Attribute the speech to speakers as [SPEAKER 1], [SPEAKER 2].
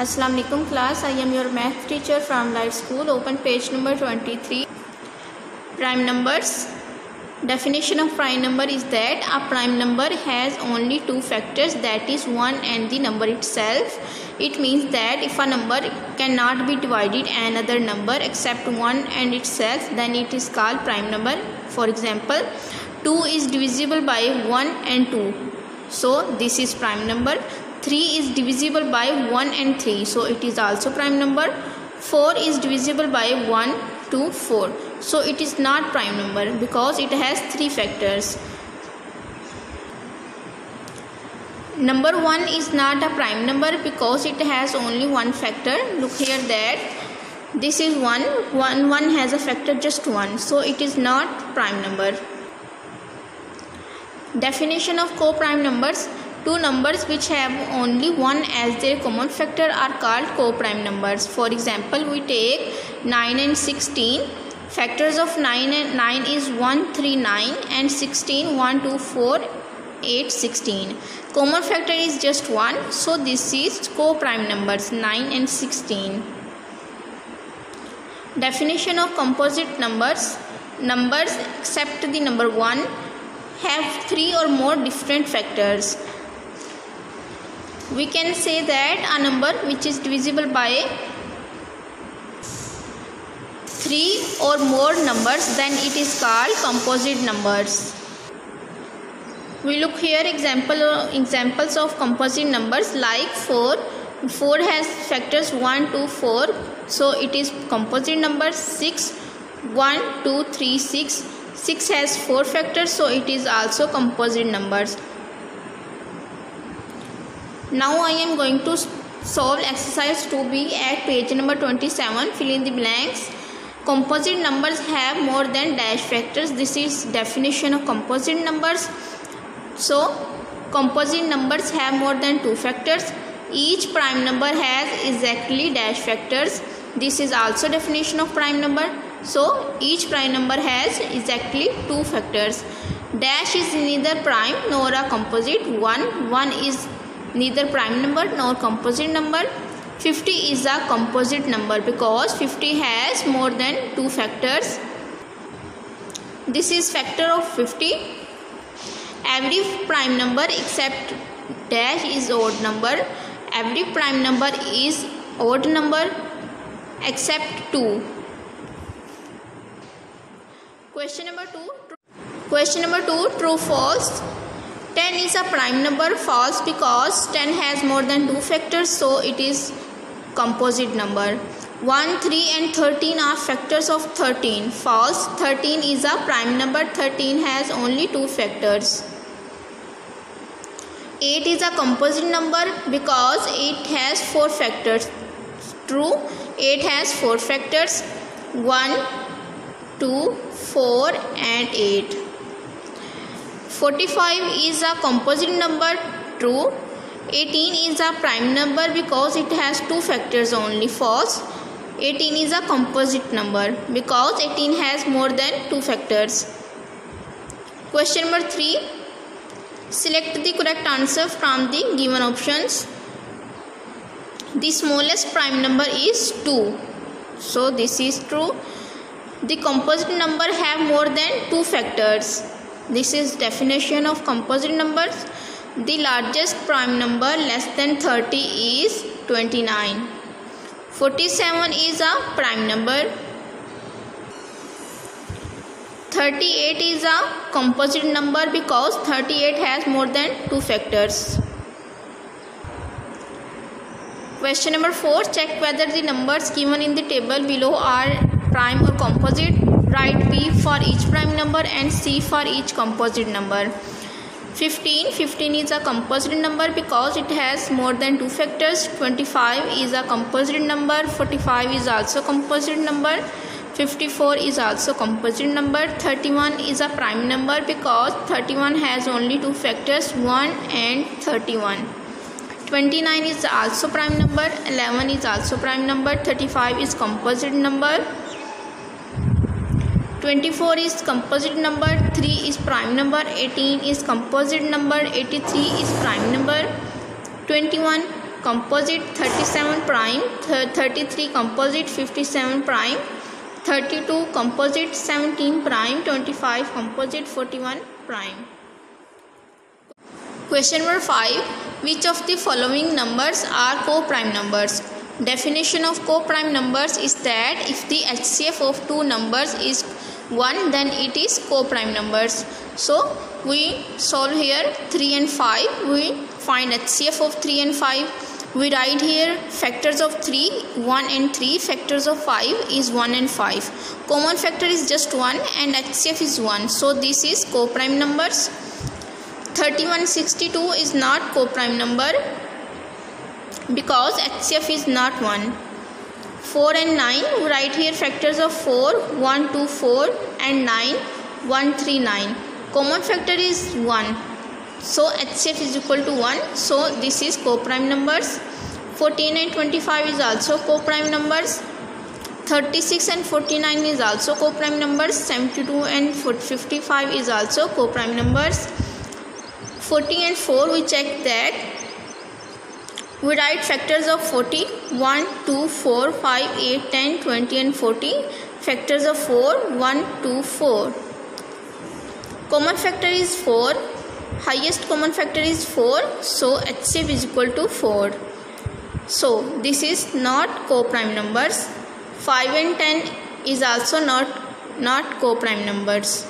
[SPEAKER 1] Assalamu alaikum class. I am your math teacher from Light School. Open page number 23. Prime numbers. Definition of prime number is that a prime number has only two factors, that is 1 and the number itself. It means that if a number cannot be divided another number except 1 and itself, then it is called prime number. For example, 2 is divisible by 1 and 2, so this is prime number. 3 is divisible by 1 and 3, so it is also prime number. 4 is divisible by 1, 2, 4, so it is not prime number because it has 3 factors. Number 1 is not a prime number because it has only one factor. Look here that this is 1 has a factor just 1, so it is not prime number. Definition of co-prime numbers. Two numbers which have only 1 as their common factor are called co-prime numbers. For example, we take 9 and 16. Factors of 9 is 1, 3, 9 and 16, 1, 2, 4, 8, 16. Common factor is just 1, so this is co-prime numbers 9 and 16. Definition of composite numbers. Numbers except the number 1 have 3 or more different factors. We can say that a number which is divisible by 3 or more numbers, then it is called composite numbers. We look here examples of composite numbers like 4. 4 has factors 1, 2, 4, so it is composite number. 6, 1, 2, 3, 6. 6 has 4 factors, so it is also composite numbers. Now I am going to solve exercise 2b at page number 27. Fill in the blanks. Composite numbers have more than dash factors. This is definition of composite numbers. So composite numbers have more than 2 factors. Each prime number has exactly dash factors. This is also definition of prime number. So each prime number has exactly 2 factors. Dash is neither prime nor a composite. 1 is neither prime number nor composite number. 50 is a composite number because 50 has more than 2 factors. This is factor of 50. Every prime number except dash is odd number. Every prime number is odd number except 2. Question number 2, true false. 10 is a prime number. False because 10 has more than 2 factors, so it is composite number. 1, 3 and 13 are factors of 13. False. 13 is a prime number. 13 has only 2 factors. 8 is a composite number because 8 has 4 factors. True. 8 has 4 factors. 1, 2, 4 and 8. 45 is a composite number. True. 18 is a prime number because it has 2 factors only. False. 18 is a composite number because 18 has more than 2 factors. Question number 3. Select the correct answer from the given options. The smallest prime number is 2, so this is true. The composite number have more than 2 factors. This is definition of composite numbers. The largest prime number less than 30 is 29. 47 is a prime number. 38 is a composite number because 38 has more than 2 factors. Question number 4. Check whether the numbers given in the table below are prime or composite. Write P for each prime number and C for each composite number. 15 is a composite number because it has more than 2 factors. 25 is a composite number. 45 is also composite number. 54 is also composite number. 31 is a prime number because 31 has only 2 factors, 1 and 31. 29 is also prime number. 11 is also prime number. 35 is composite number. 24 is composite number. 3 is prime number. 18 is composite number. 83 is prime number. 21 composite 37 prime, 33 composite 57 prime, 32 composite 17 prime, 25 composite 41 prime. Question number 5. Which of the following numbers are co-prime numbers? Definition of co-prime numbers is that if the HCF of two numbers is 1, then it is co-prime numbers. So we solve here 3 and 5. We find HCF of 3 and 5. We write here factors of 3, 1 and 3. Factors of 5 is 1 and 5. Common factor is just 1 and HCF is 1. So this is co-prime numbers. 3162 is not co-prime number because HCF is not 1. 4 and 9, we write here factors of 4, 1, 2, 4 and 9, 1, 3, 9. Common factor is 1. So HCF is equal to 1. So this is co-prime numbers. 14 and 25 is also co-prime numbers. 36 and 49 is also co-prime numbers. 72 and 55 is also co-prime numbers. 40 and 4 we check that. We write factors of 40, 1, 2, 4, 5, 8, 10, 20 and 40. Factors of 4, 1, 2, 4. Common factor is 4. Highest common factor is 4. So HCF is equal to 4. So this is not co-prime numbers. 5 and 10 is also not co-prime numbers.